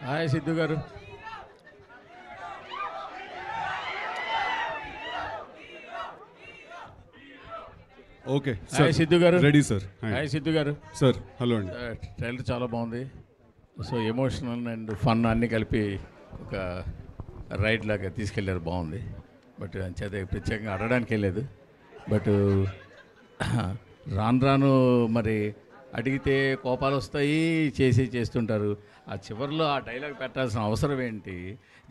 Hi Siddhu గారు. Okay hi Siddhu గారు. Ready sir. Hi Siddhu గారు. సార్ హలో అండి. ట్రైలర్ చాలా బాగుంది. సో ఎమోషనల్ అండ్ ఫన్ అన్నీ కలిపి ఒక రైడ్ లాగా తీసుకెళ్ళారు, బాగుంది. బట్ అంచేత ప్రత్యేకంగా అడగడానికి వెళ్ళలేదు. బట్ రాను రాను మరి అడిగితే కోపాలు వస్తాయి, చేస్తుంటారు. ఆ చివరిలో ఆ డైలాగ్ పెట్టాల్సిన అవసరం ఏంటి?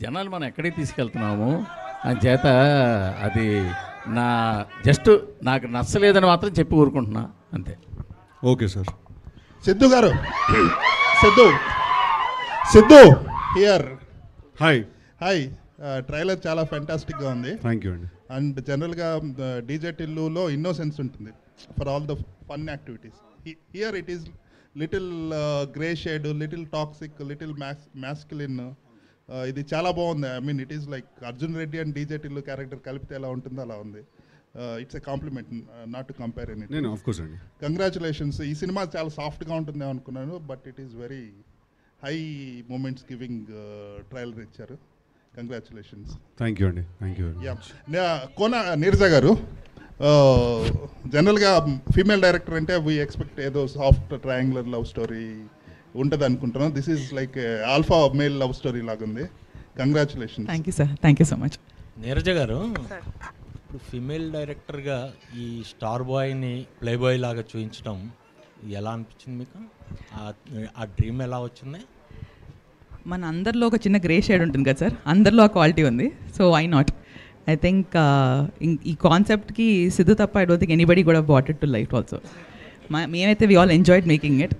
జనాలు మనం ఎక్కడికి తీసుకెళ్తున్నాము అని చేత అది నాకు నచ్చలేదని మాత్రం చెప్పి ఊరుకుంటున్నా, అంతే. Okay sir. సిద్ధు గారు, Siddhu here. Hi. Hi. Trailer చాలా ఫ్యాంటాస్టిక్గా ఉంది. థ్యాంక్ యూ అండి. అండ్ జనరల్గా డీజే టిల్లులో ఇన్నోసెన్స్ ఉంటుంది for all the fun activities. Here it is little grey shade, little toxic, little masculine. ఇది చాలా బాగుంది. I mean it is like Arjun Reddy and DJ Tillu character కలిపితే ఎలా ఉంటుందో అలా ఉంది. It's a compliment, not to compare any. నేను ఆఫ్ కోర్స్ అండి. కంగ్రాచులేషన్స్. ఈ సినిమా చాలా సాఫ్ట్గా ఉంటుంది అనుకున్నాను, but it is very high moments giving trailer ఇచ్చారు. కంగ్రాచులేషన్స్. థ్యాంక్ యూ అండి. Thank you. కోన నీరజ గారు, జనరల్గా ఫీమేల్ డైరెక్టర్ అంటే వీ ఎక్స్పెక్ట్ ఏదో సాఫ్ట్ ట్రయాంగులర్ లవ్ స్టోరీ ఉంటుంది అనుకుంటున్నాం. This is like alpha male love story లాగుంది. Congratulations. Thank you sir. Thank you so much. Neeraja గారు, ఇప్పుడు ఫిమేల్ డైరెక్టర్గా ఈ స్టార్ బాయ్ని ప్లే బాయ్ లాగా చూపించడం ఎలా అనిపించింది మీకు? ఆ డ్రీమ్ ఎలా వచ్చింది? మన అందరిలో ఒక చిన్న గ్రే షేడ్ ఉంటుంది కదా సార్, అందరిలో ఆ క్వాలిటీ ఉంది. So why not? I think ఈ కాన్సెప్ట్కి సిద్ధు తప్ప ఐ డోంట్ థింక్ ఎనీబడి కూడా brought it to life also. మేమైతే we all enjoyed making it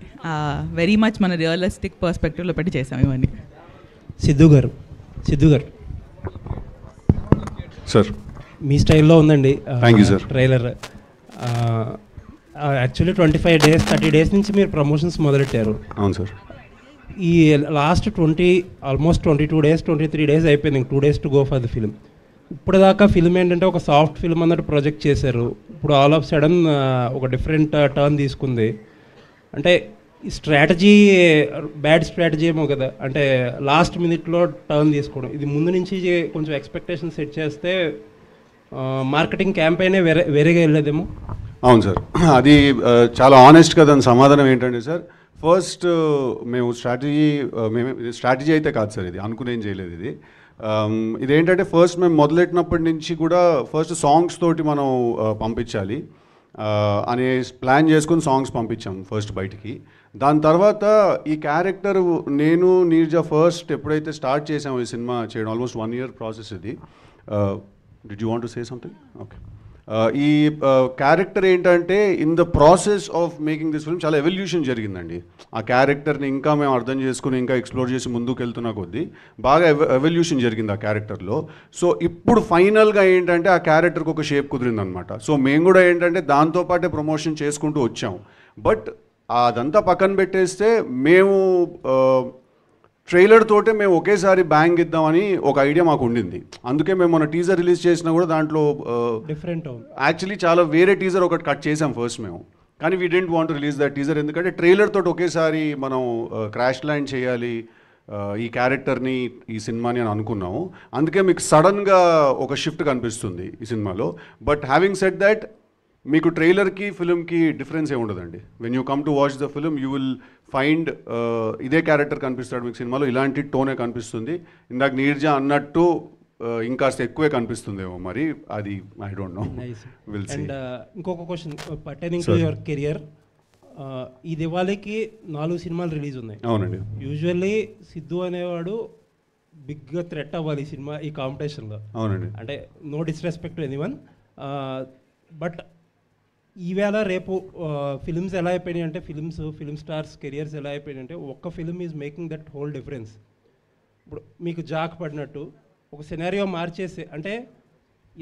very much. మన రియలిస్టిక్ పర్స్పెక్టివ్లో పెట్టి చేసాం ఇవన్నీ. సిద్ధు గారు సార్ మీ స్టైల్లో ఉందండి. Thank you sir. Trailer actually 25 days 30 days నుంచి మీరు ప్రమోషన్స్ మొదలెట్టారు. అవును సార్. ఈ లాస్ట్ ఆల్మోస్ట్ 22 days 23 days అయిపోయింది. 2 days to go for the film. ఇప్పుడు దాకా ఫిల్మ్ ఏంటంటే ఒక సాఫ్ట్ ఫిల్మ్ అన్నట్టు ప్రొజెక్ట్ చేశారు. ఇప్పుడు ఆల్ ఆఫ్ సడన్ ఒక డిఫరెంట్ టర్న్ తీసుకుంది. అంటే ఈ స్ట్రాటజీ బ్యాడ్ స్ట్రాటజీ ఏమో కదా, అంటే లాస్ట్ మినిట్లో టర్న్ తీసుకోవడం. ఇది ముందు నుంచి కొంచెం ఎక్స్పెక్టేషన్ సెట్ చేస్తే మార్కెటింగ్ క్యాంపెయినే వేరేగా వెళ్ళేదేమో. అవును సార్, అది చాలా ఆనెస్ట్గా దాని సమాధానం ఏంటంటే సార్, ఫస్ట్ మేము స్ట్రాటజీ అయితే కాదు సార్, ఇది అనుకునేం చేయలేదు. ఇదేంటంటే ఫస్ట్ మేము మొదలెట్టినప్పటి నుంచి కూడా ఫస్ట్ సాంగ్స్ తోటి మనం పంపించాలి అనే ప్లాన్ చేసుకుని సాంగ్స్ పంపించాం ఫస్ట్ బయటికి. దాని తర్వాత ఈ క్యారెక్టర్ నేను నీర్జా ఫస్ట్ ఎప్పుడైతే స్టార్ట్ చేసాము ఈ సినిమా చేయడం, ఆల్మోస్ట్ 1 year ప్రాసెస్ ఇది. Did you want to say something? Okay. ఈ క్యారెక్టర్ ఏంటంటే in the process of making this film చాలా ఎవల్యూషన్ జరిగిందండి. ఆ క్యారెక్టర్ని ఇంకా మేము అర్థం చేసుకుని ఇంకా ఎక్స్ప్లోర్ చేసి ముందుకు వెళ్తున్న కొద్దీ బాగా ఎవల్యూషన్ జరిగింది ఆ క్యారెక్టర్లో. సో ఇప్పుడు ఫైనల్గా ఏంటంటే ఆ క్యారెక్టర్కి ఒక షేప్ కుదిరిందనమాట. సో మేము కూడా ఏంటంటే దాంతోపాటే ప్రమోషన్ చేసుకుంటూ వచ్చాం. బట్ అదంతా పక్కన పెట్టేస్తే మేము ట్రైలర్ తోటే మేము ఒకేసారి బ్యాంగ్ ఇద్దామని ఒక ఐడియా మాకు ఉండింది. అందుకే మేము మన టీజర్ రిలీజ్ చేసినా కూడా దాంట్లో డిఫరెంట్ యాక్చువల్లీ చాలా వేరే టీజర్ ఒకటి కట్ చేసాం ఫస్ట్ మేము. కానీ we didn't want release that teaser, ఎందుకంటే ట్రైలర్ తోటి ఒకేసారి మనం క్రాష్ ల్యాండ్ చేయాలి ఈ క్యారెక్టర్ని ఈ సినిమాని అని అనుకున్నాము. అందుకే మీకు సడన్గా ఒక షిఫ్ట్ కనిపిస్తుంది ఈ సినిమాలో. బట్ హ్యావింగ్ సెడ్ దట్, మీకు ట్రైలర్కి ఫిల్మ్కి డిఫరెన్స్ ఏమి ఉండదండి. When you come to watch the film you will find ఇదే క్యారెక్టర్ కనిపిస్తాడు మీకు సినిమాలో, ఇలాంటి టోనే కనిపిస్తుంది. ఇందాక నీర్జా అన్నట్టు ఇంకాస్త ఎక్కువే కనిపిస్తుందేమో, మరి అది I don't know, will see. And ఇంకొక question pertaining to your career. ఈ దివాళీకి 4 సినిమాలు రిలీజ్ ఉన్నాయి. అవునండి. యూజువల్లీ సిద్ధు అనేవాడు బిగ్గా థ్రెట్ అవ్వాలి ఈ సినిమా ఈ కాంపిటీషన్లో. అవునండి. అంటే no disrespect to anyone, but ఈవేళ రేపు ఫిల్మ్స్ ఎలా అయిపోయినాయి అంటే ఫిల్మ్ స్టార్స్ కెరియర్స్ ఎలా అయిపోయినాయి అంటే ఒక్క film is making that whole difference. ఇప్పుడు మీకు జాక్ పడినట్టు ఒక సినారియో మార్చేసి, అంటే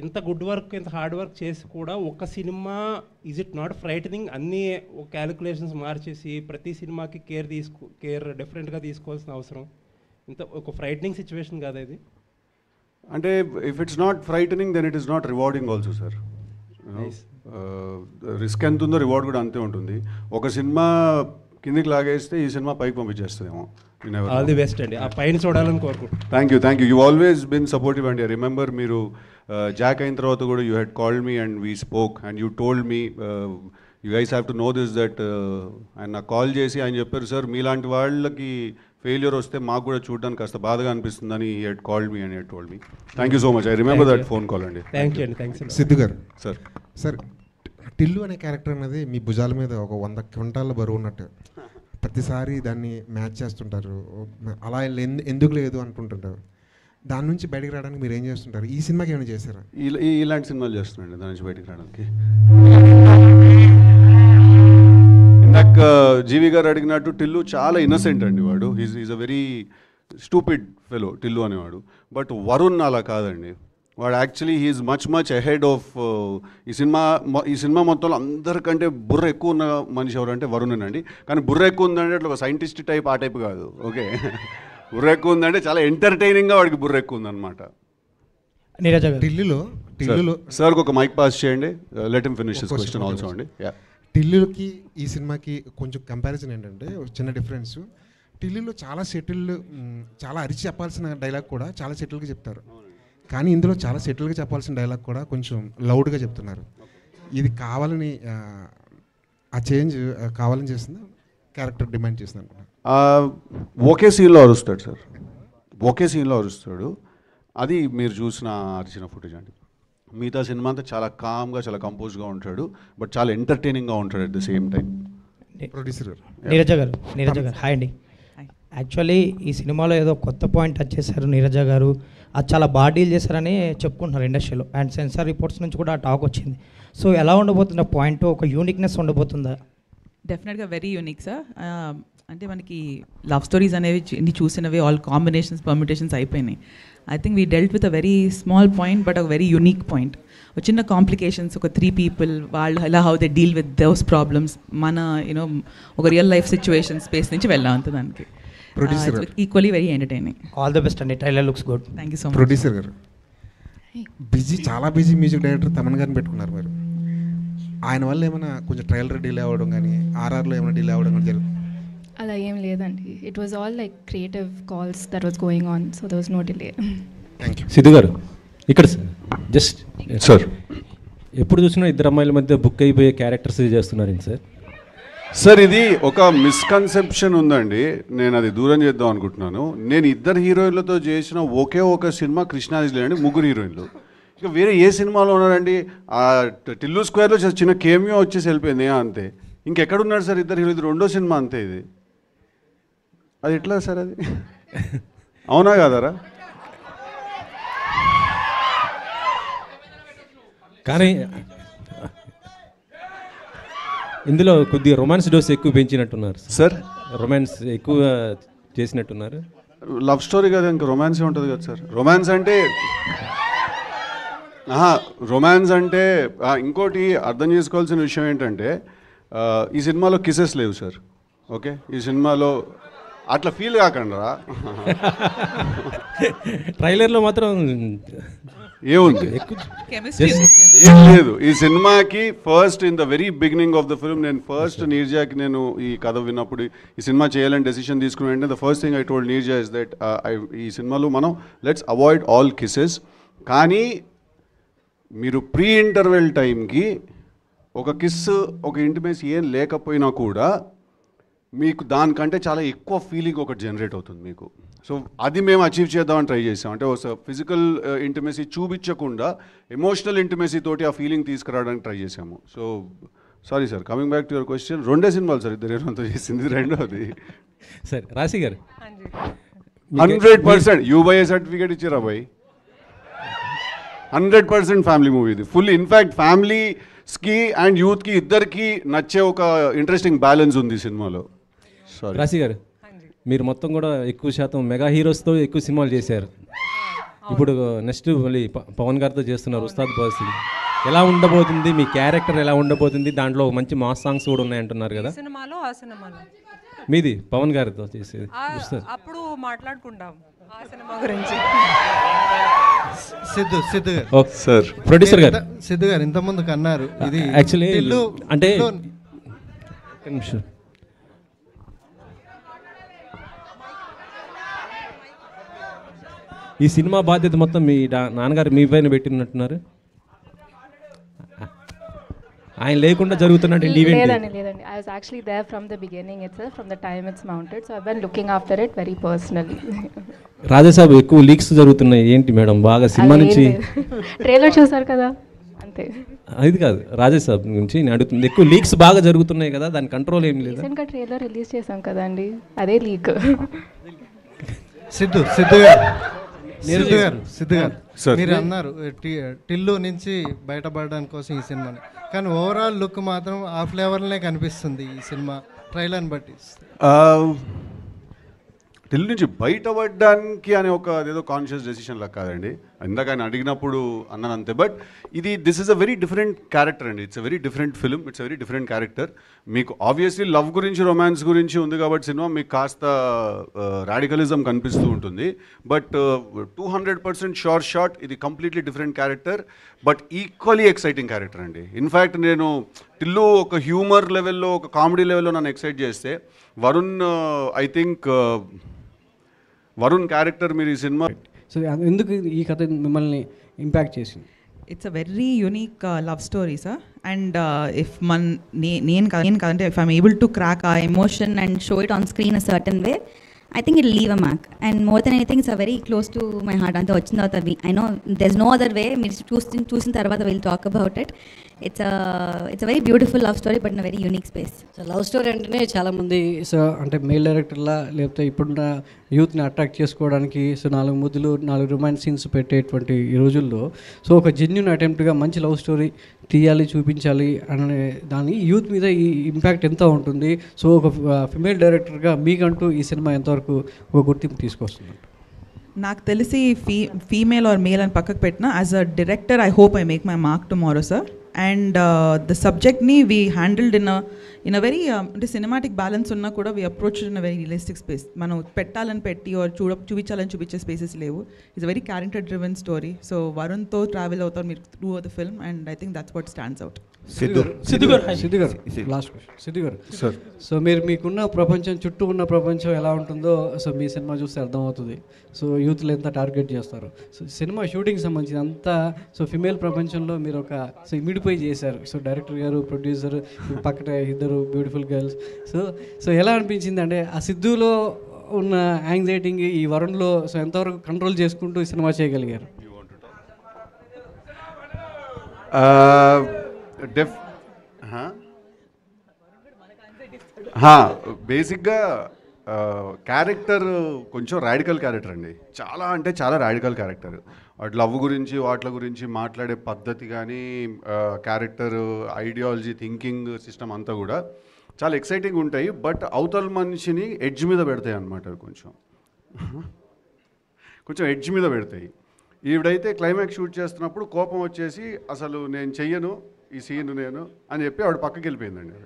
ఇంత గుడ్ వర్క్ ఇంత హార్డ్ వర్క్ చేసి కూడా ఒక్క cinema is it not frightening? అన్నీ క్యాలిక్యులేషన్స్ మార్చేసి ప్రతి సినిమాకి కేర్ డిఫరెంట్గా తీసుకోవాల్సిన అవసరం ఇంత ఒక ఫ్రైటనింగ్ సిచ్యువేషన్ కాదా ఇది? అంటే if it's not frightening then it is not rewarding also sir. Risk ఎంత ఉందో రివార్డ్ కూడా అంతే ఉంటుంది. ఒక సినిమా కిందికి లాగేస్తే ఈ సినిమా పైకి పంపించేస్తుందేమో. ఆల్ ది బెస్ట్ అండి, ఆ పైన చూడాలని కోరుకుంటున్నాను. Thank you. You always been supportive అండి. ఐ రిమెంబర్ మీరు జాక్ అయిన తర్వాత కూడా you had called me and we spoke and you told me you guys have to know this that ఆయన నాకు కాల్ చేసి ఆయన చెప్పారు, సార్ మీలాంటి వాళ్ళకి ఫెయిల్యూర్ వస్తే మాకు కూడా చూడడానికి కాస్త బాధగా అనిపిస్తుందని he had called me and had told me. Thank you so much. I remember that phone call అండి. థ్యాంక్ యూ అండి. థ్యాంక్స్. సిద్ధు గారు సార్, సార్ టిల్లు అనే క్యారెక్టర్ అనేది మీ భుజాల మీద ఒక 100 క్వింటాల బరువు ఉన్నట్టు ప్రతిసారి దాన్ని మ్యాచ్ చేస్తుంటారు, అలా ఎందుకు లేదు అంటుంటుంటారు. దాని నుంచి బయటకు రావడానికి మీరు ఏం చేస్తుంటారు? ఈ సినిమాకి ఏమైనా చేశారా? ఇలాంటి సినిమాలు చేస్తున్నాండి దాని నుంచి బయటకు రావడానికి. ఇందాక జీవి గారు అడిగినట్టు టిల్లు చాలా ఇన్నసెంట్ అండి. వాడు is a very stupid fellow Tillu అనేవాడు. బట్ వరుణ్ అలా కాదండి. వాడు actually he's much ahead of ఈ సినిమా మొత్తంలో అందరికంటే బుర్ర ఎక్కువ ఉన్న మనిషి ఎవరంటే వరుణేనండి. కానీ బుర్ర ఎక్కువ ఉందంటే అట్లా ఒక సైంటిస్ట్ టైప్ ఆ టైప్ కాదు. ఓకే, బుర్ర ఎక్కువ ఉందంటే చాలా ఎంటర్టైనింగ్గా వాడికి బుర్ర ఎక్కువ ఉందన్నమాట. టిల్లులో సార్కి ఒక మైక్ పాస్ చేయండి. Let him finish his question also అండి. టిల్లుకి ఈ సినిమాకి కొంచెం కంపారిజన్ ఏంటంటే చిన్న డిఫరెన్స్. టిల్లులో చాలా సెటిల్డ్, చాలా అరిచి చెప్పాల్సిన డైలాగ్ కూడా చాలా సెటిల్గా చెప్తారు. కానీ ఇందులో చాలా సెటిల్గా చెప్పాల్సిన డైలాగ్ కూడా కొంచెం లౌడ్గా చెప్తున్నారు. ఇది కావాలని ఆ చేంజ్ కావాలని చేస్తుంది, క్యారెక్టర్ డిమాండ్ చేస్తుంది అనుకున్నాను. ఒకే సీన్లో అరుస్తాడు సార్, ఒకే సీన్లో అరుస్తాడు. అది మీరు చూసిన అరిచిన ఫుటేజ్ అండి. మిగతా సినిమా అంతా చాలా కామ్గా, చాలా కంపోజ్గా ఉంటాడు, బట్ చాలా ఎంటర్టైనింగ్గా ఉంటాడు at the same time. Producer గారు నీరజ గారు హాయ్ అండి. యాక్చువల్లీ ఈ సినిమాలో ఏదో కొత్త పాయింట్ టచ్ చేశారు నీరజ గారు, అది చాలా బాగా డీల్ చేశారని చెప్పుకుంటున్నారు ఇండస్ట్రీలో. అండ్ సెన్సార్ రిపోర్ట్స్ నుంచి కూడా టాక్ వచ్చింది. సో ఎలా ఉండబోతుంది ఆ పాయింట్? ఒక యూనిక్నెస్ ఉండబోతుందా? డెఫినెట్గా వెరీ యూనిక్ సార్. అంటే మనకి లవ్ స్టోరీస్ అనేవి చూసినవి ఆల్ కాంబినేషన్స్ పర్మిటేషన్స్ అయిపోయినాయి. I think we dealt with a very small point but ఒక వెరీ యూనిక్ పాయింట్. ఒక చిన్న కాంప్లికేషన్స్, ఒక 3 people వాళ్ళు ఎలా how they deal with those problems, మన యూనో ఒక రియల్ లైఫ్ సిచ్యువేషన్ స్పేస్ నుంచి వెళ్ళాం అంత దానికి. Equally very entertaining. All the best అండి. Trailer looks good. Thank you so much. Producer గారు చాలా బిజీ మ్యూజిక్ డైరెక్టర్ తమన్ గారిని పెట్టుకున్నారు మీరు. ఆయన వల్ల ఏమైనా కొంచెం ట్రైలర్ డిలే అవ్వడం కానీ ఆర్ఆర్లో ఏమైనా డిలే అవ్వడం కానీ జరుగుతుంది? అలా ఏం లేదండి. It was all like creative calls that was going on, so there was no delay. Thank you. Siddhu garu ఇక్కడ జస్ట్ సార్, ఎప్పుడు చూసినా ఇద్దరు అమ్మాయిల మధ్య బుక్ అయిపోయే క్యారెక్టర్స్ చేస్తున్నారు సార్. సార్ ఇది ఒక మిస్కన్సెప్షన్ ఉందండి, నేను అది దూరం చేద్దాం అనుకుంటున్నాను. నేను ఇద్దరు హీరోయిన్లతో చేసిన ఒకే ఒక సినిమా కృష్ణాజిలే అండి, 3 హీరోయిన్లు. ఇక వేరే ఏ సినిమాలో ఉన్నారండి? ఆ టిల్లు స్క్వేర్లో చిన్న కేమియో వచ్చేసి వెళ్ళిపోయింది అంతే. ఇంకెక్కడున్నాడు సార్ ఇద్దరు హీరో? ఇది 2వ సినిమా అంతే. ఇది అది ఎట్లా సార్? అది అవునా కాదరా? కానీ ఇందులో కొద్దిగా రొమాన్స్ డోస్ ఎక్కువ పెంచినట్టున్నారు సార్. రొమాన్స్ ఎక్కువ చేసినట్టున్నారు. లవ్ స్టోరీ కదా, ఇంకా రొమాన్సే ఉంటుంది కదా సార్. రొమాన్స్ అంటే ఇంకోటి అర్థం చేసుకోవాల్సిన విషయం ఏంటంటే ఈ సినిమాలో కిసెస్ లేవు సార్. ఓకే, ఈ సినిమాలో అట్లా ఫీల్ కాకుండా ట్రైలర్లో మాత్రం ఏముంది? ఏం లేదు. ఈ సినిమాకి first in the very beginning of the film నేను ఫస్ట్ నీర్జాకి నేను ఈ కథ విన్నప్పుడు ఈ సినిమా చేయాలని డెసిషన్ తీసుకుని వెంటనే the first thing I told Neerja is that ఈ సినిమాలో మనం లెట్స్ అవాయిడ్ ఆల్ కిసెస్. కానీ మీరు ప్రీ ఇంటర్వెల్ టైంకి ఒక కిస్, ఒక ఇంటిమేసీ ఏం లేకపోయినా కూడా మీకు దానికంటే చాలా ఎక్కువ ఫీలింగ్ ఒకటి జనరేట్ అవుతుంది మీకు. సో అది మేము అచీవ్ చేద్దామని ట్రై చేసాం. అంటే ఒక ఫిజికల్ ఇంటిమేసీ చూపించకుండా ఎమోషనల్ ఇంటిమేసీ తోటి ఆ ఫీలింగ్ తీసుకురావడానికి ట్రై చేసాము. So sorry sir, coming back to your question, 2 సినిమాలు సార్ ఇద్దరు హీరోతో చేసింది. రెండోది సార్ రాశి గారు 100% యూబై సర్టిఫికేట్ ఇచ్చారా బాయ్? 100% ఫ్యామిలీ మూవీ ఇది. ఫుల్ ఇన్ఫ్యాక్ట్ ఫ్యామిలీస్కి అండ్ యూత్కి ఇద్దరికి నచ్చే ఒక ఇంట్రెస్టింగ్ బ్యాలెన్స్ ఉంది సినిమాలో. సారీ రాశి గారు, మీరు మొత్తం కూడా ఎక్కువ శాతం మెగా హీరోస్తో ఎక్కువ సినిమాలు చేశారు. ఇప్పుడు నెక్స్ట్ మళ్ళీ పవన్ గారితో చేస్తున్నారు ఉస్తాద్ భగత్ సింగ్. ఎలా ఉండబోతుంది మీ క్యారెక్టర్? ఎలా ఉండబోతుంది? దాంట్లో మంచి మాస్ సాంగ్స్ కూడా ఉన్నాయంటున్నారు కదా. సినిమాలో ఆ సినిమాలో మీది పవన్ గారితో చేసేది అప్పుడు మాట్లాడుకుంటాం ఆ సినిమా గురించి. సిద్ధు గారు సార్, ప్రొడ్యూసర్ గారు, సిద్ధు గారు ఇంతకుముందుకు అన్నారు ఇది యాక్చువల్లీ అంటే ఈ సినిమా బాధ్యత మొత్తం మీ నాన్నగారు మీ పైన పెట్టినట్టున్నారు. ఆయన లేకుండా జరుగుతున్నట్టు ఈవెంట్. లేదండి. I was actually there from the beginning itself, from the time it's mounted. So I've been looking after it very personally. Raja Saab ఎక్కువ లీక్స్ జరుగుతున్నాయి ఏంటి మేడం? బాగా సినిమా నుంచి ట్రైలర్ చూసారు కదా, అంతే. అది కాదు, రాజాసాబ్ గురించి నేను అడుగుతుంది. ఎక్కువ లీక్స్ బాగా జరుగుతున్నాయి కదా, దాని కంట్రోల్ ఏం లేదు. రీసెంట్గా ట్రైలర్ రిలీజ్ చేసాం కదండి, అదే లీక్. సిద్ధు గారు మీరు అన్నారు టిల్లు నుంచి బయటపడడానికి కోసం ఈ సినిమాని, కానీ ఓవరాల్ లుక్ మాత్రం ఆ ఫ్లేవర్లనే కనిపిస్తుంది ఈ సినిమా ట్రైలర్ని బట్టి. టిల్లు నుంచి బయటపడడానికి అనే ఒక అదేదో కాన్షియస్ డెసిషన్ లా కాదండి. ఇందాక ఆయన అడిగినప్పుడు అన్నాను అంతే. But this is a very different character అండి. It's a very different film, it's a very different character. మీకు ఆబ్వియస్లీ లవ్ గురించి, రొమాన్స్ గురించి ఉంది కాబట్టి సినిమా మీకు కాస్త రాడికలిజం కనిపిస్తూ ఉంటుంది. బట్ 200% షోర్ షాట్ ఇది completely different character, but equally exciting character అండి. ఇన్ఫ్యాక్ట్ నేను టిల్లు ఒక హ్యూమర్ లెవెల్లో, ఒక కామెడీ లెవెల్లో నన్ను ఎక్సైట్ చేస్తే, Varun I think Varun character మీరు ఈ సినిమా. సో ఎందుకు ఈ కథ మిమ్మల్ని ఇంపాక్ట్ చేసింది? It's a very unique love story sir. And if నేను కాదంటే if I'm able to crack ఆ emotion and show it on screen a certain way, I think it'll leave a mark. And more than anything, it's a very close to my heart. Ante vachin tarvata I know there's no other way. Meer chusin tarvata we'll talk about it. It's a very beautiful love story, but in a very unique space. So love story అంటేనే చాలామంది so అంటే male డైరెక్టర్లా లేకపోతే ఇప్పుడున్న యూత్ని attract చేసుకోవడానికి so 4 ముద్దులు 4 romance scenes పెట్టేటువంటి ఈ రోజుల్లో సో ఒక జెన్యున్ అటెంప్ట్గా మంచి లవ్ స్టోరీ తీయాలి, చూపించాలి అనే దాని యూత్ మీద ఈ ఇంపాక్ట్ ఎంత ఉంటుంది? సో ఒక ఫిమేల్ డైరెక్టర్గా మీకంటూ ఈ సినిమా ఎంతవరకు ఒక గుర్తింపు తీసుకొస్తుంది? నాకు తెలిసి ఫీమేల్ ఆర్ మేల్ అని పక్కకు పెట్టిన, as a director I hope I make my mark tomorrow sir. And the సబ్జెక్ట్ని we handled in a very అంటే సినిమాటిక్ బ్యాలెన్స్ ఉన్నా కూడా we approach in a very realistic space. మనం పెట్టాలని పెట్టి ఆర్ చూపించాలని చూపించే స్పేసెస్ లేవు. It's a very character driven story. So వరుణ్తో ట్రావెల్ అవుతారు మీరు through the film, and I think that's what stands out. Siddhu గారు లాస్ట్ క్వశ్చన్. సిద్ధు గారు సార్, సో మీరు మీకున్న ప్రపంచం, చుట్టూ ఉన్న ప్రపంచం ఎలా ఉంటుందో సో మీ సినిమా చూస్తే అర్థమవుతుంది. సో యూత్లు ఎంత టార్గెట్ చేస్తారు. సో సినిమా షూటింగ్ సంబంధించి అంతా సో ఫిమేల్ ప్రపంచంలో మీరు ఒక సో ఇమిడిపోయి చేశారు. సో డైరెక్టర్ గారు, ప్రొడ్యూసర్, పక్కన 2 బ్యూటిఫుల్ గర్ల్స్. సో ఎలా అనిపించింది అంటే ఆ సిద్ధులో ఉన్న యాంగ్జైటింగ్ ఈ వరుణ్లో సో ఎంతవరకు కంట్రోల్ చేసుకుంటూ ఈ సినిమా చేయగలిగారు? బేసిక్గా క్యారెక్టర్ కొంచెం రాడికల్ క్యారెక్టర్ అండి. చాలా అంటే చాలా రాడికల్ క్యారెక్టర్. వాటి లవ్ గురించి, వాటి గురించి మాట్లాడే పద్ధతి కానీ, క్యారెక్టర్ ఐడియాలజీ, థింకింగ్ సిస్టమ్ అంతా కూడా చాలా ఎక్సైటింగ్ ఉంటాయి. బట్ అవతల మనిషిని ఎడ్జ్ మీద పెడతాయి అన్నమాట. కొంచెం ఎడ్జ్ మీద పెడతాయి. ఈవిడైతే క్లైమాక్స్ షూట్ చేస్తున్నప్పుడు కోపం వచ్చేసి అసలు నేను చెయ్యను ఈ సీన్ నేను అని చెప్పి ఆవిడ పక్కకి వెళ్ళిపోయిందండి.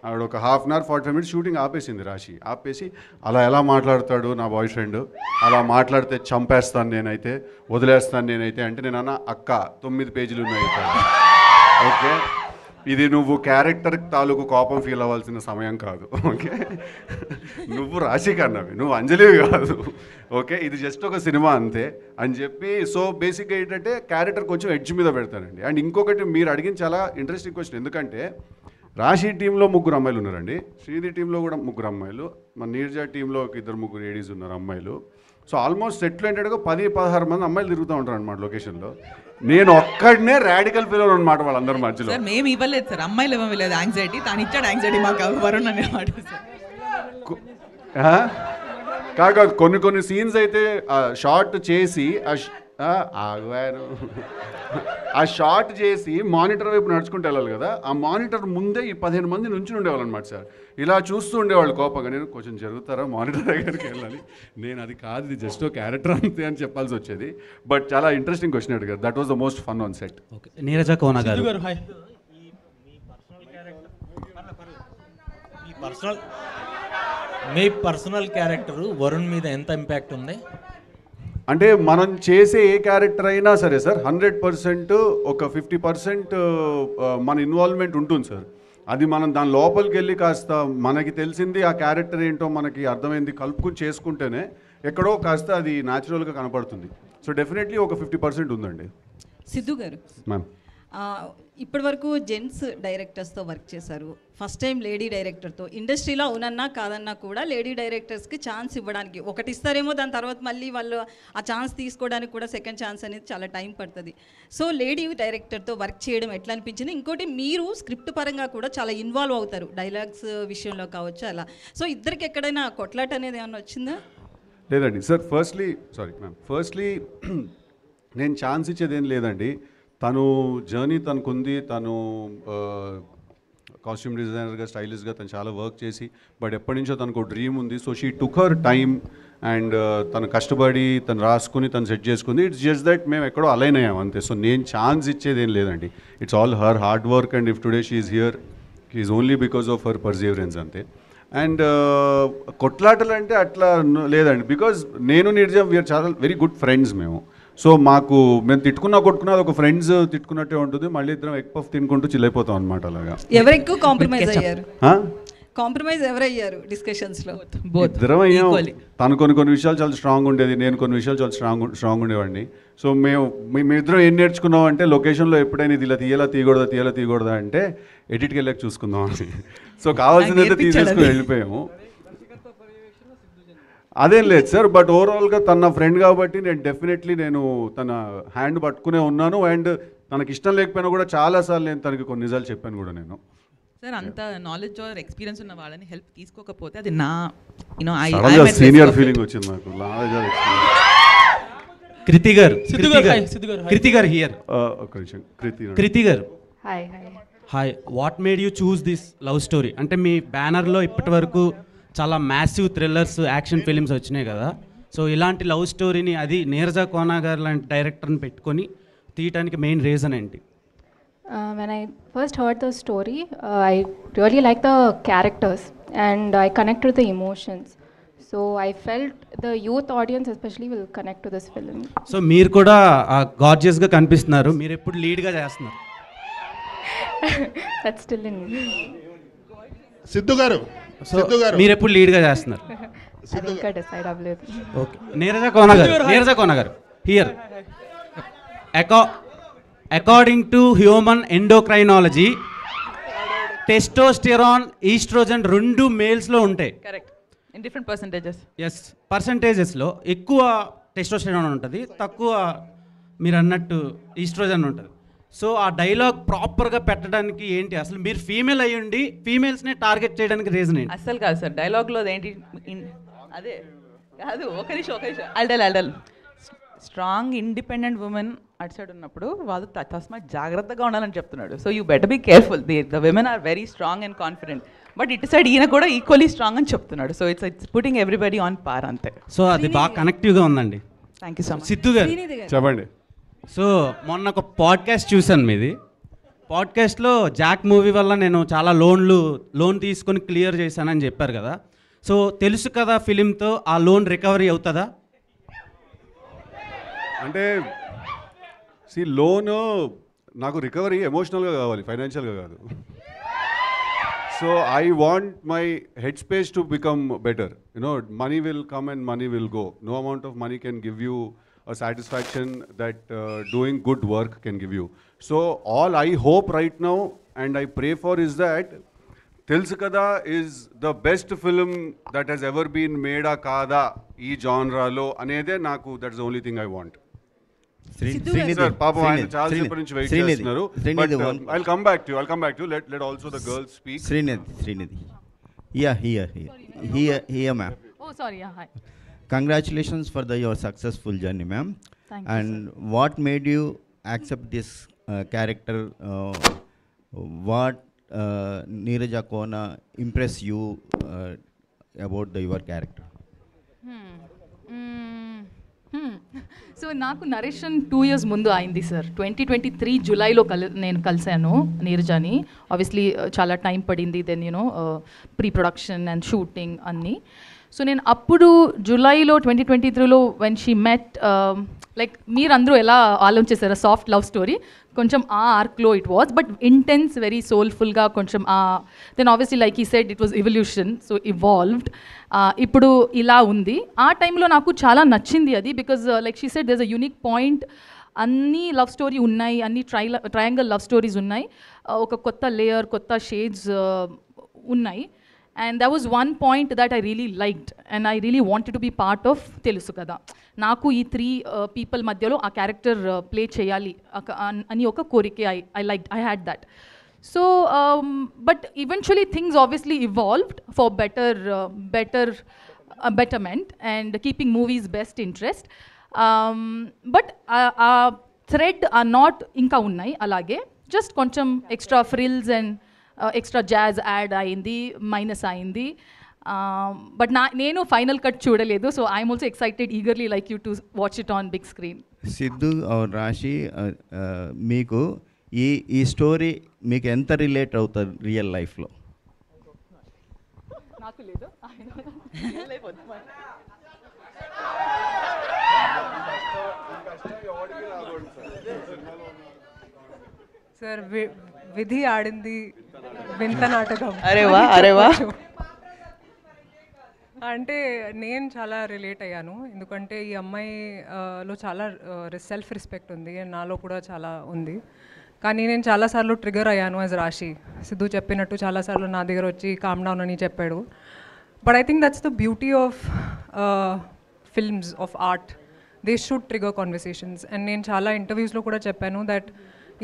ఆవిడ ఒక 1/2 అవర్ 45 minutes షూటింగ్ ఆపేసింది. ఆపేసి అలా ఎలా మాట్లాడతాడు నా బాయ్ ఫ్రెండ్, అలా మాట్లాడితే చంపేస్తాను నేనైతే, వదిలేస్తాను నేనైతే అంటే నేను అన్న అక్క 9 పేజీలు ఉన్నాయి ఓకే, ఇది నువ్వు క్యారెక్టర్ తాలూకు కోపం ఫీల్ అవ్వాల్సిన సమయం కాదు. ఓకే, నువ్వు రాశి కన్నవి, నువ్వు అంజలివి కాదు. ఓకే, ఇది జస్ట్ ఒక సినిమా అంతే అని చెప్పి. సో బేసిక్గా ఏంటంటే క్యారెక్టర్ కొంచెం ఎడ్జ్ మీద పెడతానండి. అండ్ ఇంకొకటి మీరు అడిగిన చాలా ఇంట్రెస్టింగ్ క్వశ్చన్. ఎందుకంటే రాశి టీంలో 3 అమ్మాయిలు ఉన్నారండి, శ్రీది టీంలో కూడా 3 అమ్మాయిలు, మన నీర్జా టీంలో ఒక 2-3 లేడీస్ ఉన్నారు అమ్మాయిలు. సో ఆల్మోస్ట్ సెట్లు ఏంటంటే 10-16 మంది అమ్మాయిలు తిరుగుతూ ఉంటారు అనమాట లొకేషన్లో. నేను ఒక్కడనే రాడికల్ ఫీల్ అనమాట వాళ్ళందరి మధ్యలో. సార్ మేము ఇవ్వలేదు సార్, అమ్మాయిలు ఇవ్వలేదు యాంగ్జైటీ, తాను ఇచ్చాడు యాంగ్జైటీ మాకు వరుణ్ అనేవాడు సార్. కాదు, కొన్ని సీన్స్ అయితే షార్ట్ చేసి ఆగారు, ఆ షార్ట్ చేసి మానిటర్ వైపు నడుచుకుంటూ వెళ్ళాలి కదా, ఆ మానిటర్ ముందే ఈ 15 మంది నుంచి ఉండేవాళ్ళు అనమాట సార్. ఇలా చూస్తూ ఉండేవాళ్ళు కోపంగా. నేను కొంచెం జరుగుతారా మానిటర్ దగ్గరికి వెళ్ళాలి, నేను అది కాదు ఇది జస్ట్ క్యారెక్టర్ అంతే అని చెప్పాల్సి వచ్చేది. బట్ చాలా ఇంట్రెస్టింగ్ క్వశ్చన్ అడిగారు. That was the most fun on set. Neeraja Kona గారు, మీ పర్సనల్ క్యారెక్టర్ వరుణ్ మీద ఎంత ఇంపాక్ట్ ఉంది? అంటే మనం చేసే ఏ క్యారెక్టర్ అయినా సరే సార్ 100% ఒక 50% మన ఇన్వాల్వ్మెంట్ ఉంటుంది సార్. అది మనం దాని లోపలికి వెళ్ళి కాస్త మనకి తెలిసింది ఆ క్యారెక్టర్ ఏంటో మనకి అర్థమైంది కలుపుకుని చేసుకుంటేనే ఎక్కడో కాస్త అది న్యాచురల్గా కనపడుతుంది. సో డెఫినెట్లీ ఒక 50% ఉందండి. సిద్ధు గారు, మ్యామ్, ఇప్పటి వరకు జెంట్స్ డైరెక్టర్స్తో వర్క్ చేశారు, ఫస్ట్ టైం లేడీ డైరెక్టర్తో. ఇండస్ట్రీలో అవునన్నా కాదన్నా కూడా లేడీ డైరెక్టర్స్కి ఛాన్స్ ఇవ్వడానికి ఒకటి ఇస్తారేమో, దాని తర్వాత మళ్ళీ వాళ్ళు ఆ ఛాన్స్ తీసుకోవడానికి కూడా సెకండ్ ఛాన్స్ అనేది చాలా టైం పడుతుంది. సో లేడీ డైరెక్టర్తో వర్క్ చేయడం ఎట్లా అనిపించింది? ఇంకోటి, మీరు స్క్రిప్ట్ పరంగా కూడా చాలా ఇన్వాల్వ్ అవుతారు, డైలాగ్స్ విషయంలో కావచ్చు అలా. సో ఇద్దరికి ఎక్కడైనా కొట్లాట అనేది ఏమైనా వచ్చిందా? లేదండి సార్. ఫస్ట్లీ నేను ఛాన్స్ ఇచ్చేది ఏం లేదండి. తను జర్నీ తనకుంది, తను కాస్ట్యూమ్ డిజైనర్గా, స్టైలిష్గా తను చాలా వర్క్ చేసి, బట్ ఎప్పటి నుంచో తనకు డ్రీమ్ ఉంది. So she took her time and తను కష్టపడి తను రాసుకుని తను సెట్ చేసుకుంది. ఇట్స్ జస్ట్ దట్ మేము ఎక్కడో అలైన్ అయ్యాం అంతే. సో నేను ఛాన్స్ ఇచ్చేది ఏం లేదండి. It's all her hard work and if today she is here is only because of her Perseverance అంతే. అండ్ కొట్లాటలు అంటే అట్లా లేదండి, బికాజ్ నేను నీరజ వీఆర్ చాలా వెరీ గుడ్ ఫ్రెండ్స్ మేము. సో మేము కొట్టుకున్నా అది ఒక ఫ్రెండ్స్ తిట్టుకున్నట్టే ఉంటుంది. మళ్ళీ ఇద్దరం ఎగ్ పఫ్ తినుకుంటూ చిల్లైపోతాం అనమాట. అలాగా ఎవరు ఎక్కువ కాంప్రమైజ్ అయ్యారు? కాంప్రమైజ్ ఎవరయ్యారు డిస్కషన్స్లో? ఇద్దరం అయ్యాం. తను కొన్ని విషయాలు చాలా స్ట్రాంగ్ ఉండేది, నేను కొన్ని విషయాలు చాలా స్ట్రాంగ్ ఉండేవాడిని. సో మేమిద్దరం ఏం నేర్చుకున్నాం అంటే, లొకేషన్లో ఎప్పుడైనా ఇది ఇలా తీయకూడదా అంటే ఎడిట్కి వెళ్ళాక చూసుకుందాం అని. సో కావాల్సిందైతే తీసేసుకుని వెళ్ళిపోయాము. అదేం లేదు సార్, బట్ ఓవరాల్గా తన ఫ్రెండ్ కాబట్టి నేను తన హ్యాండ్ పట్టుకునే ఉన్నాను. అండ్ తనకి ఇష్టం లేకపోయినా కూడా చాలాసార్లు నేను తనకి కొన్ని నిజాలు చెప్పాను కూడా నేను. సార్, అంత నాలెడ్జ్ ఆర్ ఎక్స్పీరియన్స్ ఉన్న వాళ్ళని హెల్ప్ తీసుకోకపోతే అది నా సీనియర్ ఫీలింగ్ వచ్చింది నాకు. కృతి గారు హియర్. కృతి గారు, hi. What made you choose this love story? అంటే మీ బ్యానర్లో ఇప్పటి వరకు చాలా మ్యాసివ్ థ్రిల్లర్స్, యాక్షన్ ఫిలిమ్స్ వచ్చినాయి కదా. సో ఇలాంటి లవ్ స్టోరీని, అది నీరజ కోనా గారు లాంటి డైరెక్టర్ని పెట్టుకొని తీయటానికి మెయిన్ రీజన్ ఏంటి? When I first heard the story, I really liked the characters and I connected to the emotions. So I felt the youth audience especially will connect to this film. So మీరు కూడా గార్జియస్గా కనిపిస్తున్నారు. మీరు ఎప్పుడు లీడ్గా చేస్తున్నారు? That's still in me. Siddhu గారు, మీరు ఎప్పుడు లీడ్గా చేస్తున్నారు? అది ఇంకా డిసైడ్ అవ్వలేదు. ఓకే. నీరజ కోన గారు here. According to human endocrinology, testosterone, estrogen రెండు మేల్స్లో ఉంటాయి. Correct. In different percentages. Yes, పర్సంటేజెస్లో ఎక్కువ టెస్టోస్టెరాన్ ఉంటుంది, తక్కువ మీరు అన్నట్టు ఈస్ట్రోజన్ ఉంటుంది. సో ఆ డైలాగ్ ప్రాపర్గా పెట్టడానికి ఏంటి? అసలు మీరు ఫీమేల్ అయ్యి ఉండి ఫీమేల్స్ని టార్గెట్ చేయడానికి రీజన్ ఏంటి? అసలు కాదు సార్, డైలాగ్లో ఏంటి అదే కాదు. ఒక నిమిషం అల్డల్ స్ట్రాంగ్ ఇండిపెండెంట్ ఉమెన్ అటు సైడ్ ఉన్నప్పుడు వాళ్ళు తస్మాత్ జాగ్రత్తగా ఉండాలని చెప్తున్నాడు. So you better be careful. The women are very strong and confident, but ఇటు సైడ్ ఈయన కూడా ఈక్వల్లీ స్ట్రాంగ్ అని చెప్తున్నాడు. So it's putting everybody on par అంతే. సో అది బాగా కనెక్టివ్గా ఉందండి. Thank you so much. Siddhu garu చెప్పండి. సో మొన్న ఒక పాడ్కాస్ట్ చూశాను మీది. పాడ్కాస్ట్లో జాక్ మూవీ వల్ల నేను చాలా లోన్ తీసుకొని క్లియర్ చేశానని చెప్పారు కదా. సో తెలుసు కదా ఫిలింతో ఆ లోన్ రికవరీ అవుతుందా? అంటే లోన్ నాకు రికవరీ ఎమోషనల్గా కావాలి, ఫైనాన్షియల్గా కాదు. So I want my head space to become better. Money will come and money will go. No amount of money can give you a satisfaction that doing good work can give you. So all I hope right now and I pray for is that Telusu Kada is the best film that has ever been made a kada ee genre lo anede naku, that's the only thing I want. Sir, Papa, I chaala separate nunchi wait chestunaru, but I'll come back to you. Let also the girls speak. Srinidhi. Here ma'am. Oh sorry, yeah, hi. Congratulations for your successful journey, ma'am. Thank you. And what made you accept this character? What Neeraja Kona impressed you about your character? So నాకు narration 2 years ముందు అయింది sir. 2023 జూలైలో నేను కలిశాను నీరజాని. Obviously చాలా time పడింది, then pre production and shooting అన్నీ. సో నేను అప్పుడు జూలైలో 2023లో వెన్ షీ మెట్ లైక్ మీరందరూ ఎలా ఆలోచించారా సాఫ్ట్ లవ్ స్టోరీ, కొంచెం ఆ ఆర్క్లో it was, but intense, very సోల్ఫుల్గా కొంచెం దెన్ ఆబ్వియస్లీ లైక్ ఈ said it was evolution, so evolved. ఇప్పుడు ఇలా ఉంది. ఆ టైంలో నాకు చాలా నచ్చింది అది, because like she said there is a unique point. అన్ని లవ్ స్టోరీ ఉన్నాయి, అన్ని ట్రయాంగిల్ లవ్ స్టోరీస్ ఉన్నాయి, ఒక కొత్త లేయర్, కొత్త షేడ్స్ ఉన్నాయి. And that was one point that I really liked and I really wanted to be part of తెలుసు కదా. నాకు ఈ 3 పీపుల్ మధ్యలో ఆ క్యారెక్టర్ ప్లే చేయాలి అని ఒక కోరిక. I had that. So but eventually things obviously evolved for betterment and keeping movies best interest. But ఆ థ్రెడ్ ఆ నాట్ ఇంకా ఉన్నాయి అలాగే, జస్ట్ కొంచెం extra frills and extra jazz add అయింది, మైనస్ అయింది. బట్ నేను ఫైనల్ కట్ చూడలేదు, so I'm also excited eagerly like you to watch it on big screen. Siddhu or Raashi, మీకు ఈ స్టోరీ మీకు ఎంత రిలేట్ అవుతుంది రియల్ లైఫ్లో? నాకు లేదు. సార్ విధి ఆడింది వింత నాటకం. అరే వా అంటే నేను చాలా రిలేట్ అయ్యాను, ఎందుకంటే ఈ అమ్మాయిలో చాలా సెల్ఫ్ రెస్పెక్ట్ ఉంది, నాలో కూడా చాలా ఉంది. కానీ నేను చాలాసార్లు ట్రిగర్ అయ్యాను యాజ్ రాశి. సిద్ధు చెప్పినట్టు చాలాసార్లు నా దగ్గర వచ్చి కామ్ డౌన్ అని చెప్పాడు. But I think that's the beauty of films, of art. They should trigger conversations. And నేను చాలా ఇంటర్వ్యూస్లో కూడా చెప్పాను దట్